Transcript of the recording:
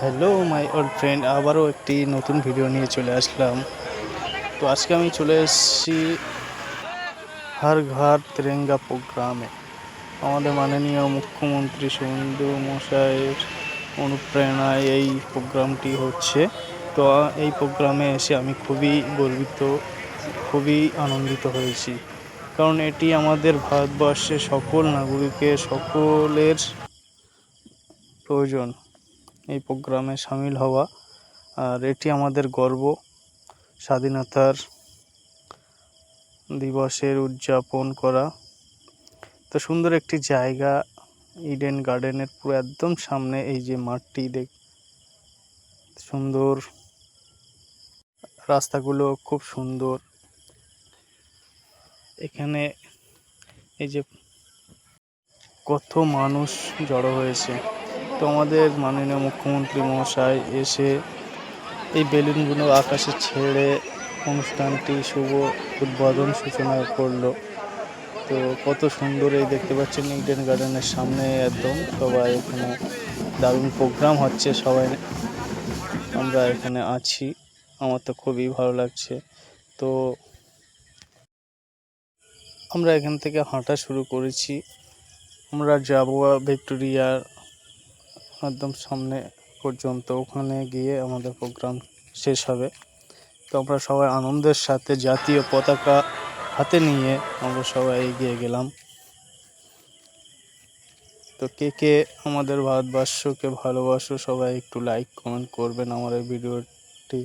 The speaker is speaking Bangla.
হ্যালো মাই ওল্ড ফ্রেন্ড, আবারও একটি নতুন ভিডিও নিয়ে চলে আসলাম। তো আজকে আমি চলে এসেছি হর ঘর তিরঙ্গা প্রোগ্রামে। আমাদের মাননীয় মুখ্যমন্ত্রী শুভেন্দু মশাইয়ের অনুপ্রেরণায় এই প্রোগ্রামটি হচ্ছে। তো এই প্রোগ্রামে এসে আমি খুবই গর্বিত, খুবই আনন্দিত হয়েছি, কারণ এটি আমাদের ভারতবর্ষের সকল নাগরিকের সকলের প্রয়োজন এই প্রোগ্রামে সামিল হওয়া। আর এটি আমাদের গর্ব, স্বাধীনতার দিবসের উদযাপন করা। তো সুন্দর একটি জায়গা, ইডেন গার্ডেনের পুরো একদম সামনে এই যে মাঠটি সুন্দর, রাস্তাগুলো খুব সুন্দর। এখানে এই যে কত মানুষ জড়ো হয়েছে। তো আমাদের মাননীয় মুখ্যমন্ত্রী মহাশয় এসে এই বেলুনগুলো আকাশে ছেড়ে অনুষ্ঠানটি শুভ উদ্বোধন সূচনা করলো। তো কত সুন্দর এই দেখতে পাচ্ছেন ইডেন গার্ডেনের সামনে একদম সবাই এখানে দারুণ প্রোগ্রাম হচ্ছে, সবাই আমরা এখানে আছি, আমার তো খুবই ভালো লাগছে। তো আমরা এখান থেকে হাঁটা শুরু করেছি, আমরা যাবো ভিক্টোরিয়ার একদম সামনে পর্যন্ত, ওখানে গিয়ে আমাদের প্রোগ্রাম শেষ হবে। তো আমরা সবাই আনন্দের সাথে জাতীয় পতাকা হাতে নিয়ে আমরা সবাই এগিয়ে গেলাম। তো কে কে আমাদের ভারতবর্ষকে ভালোবাসো সবাই একটু লাইক কমেন্ট করবেন আমার এই ভিডিওটি।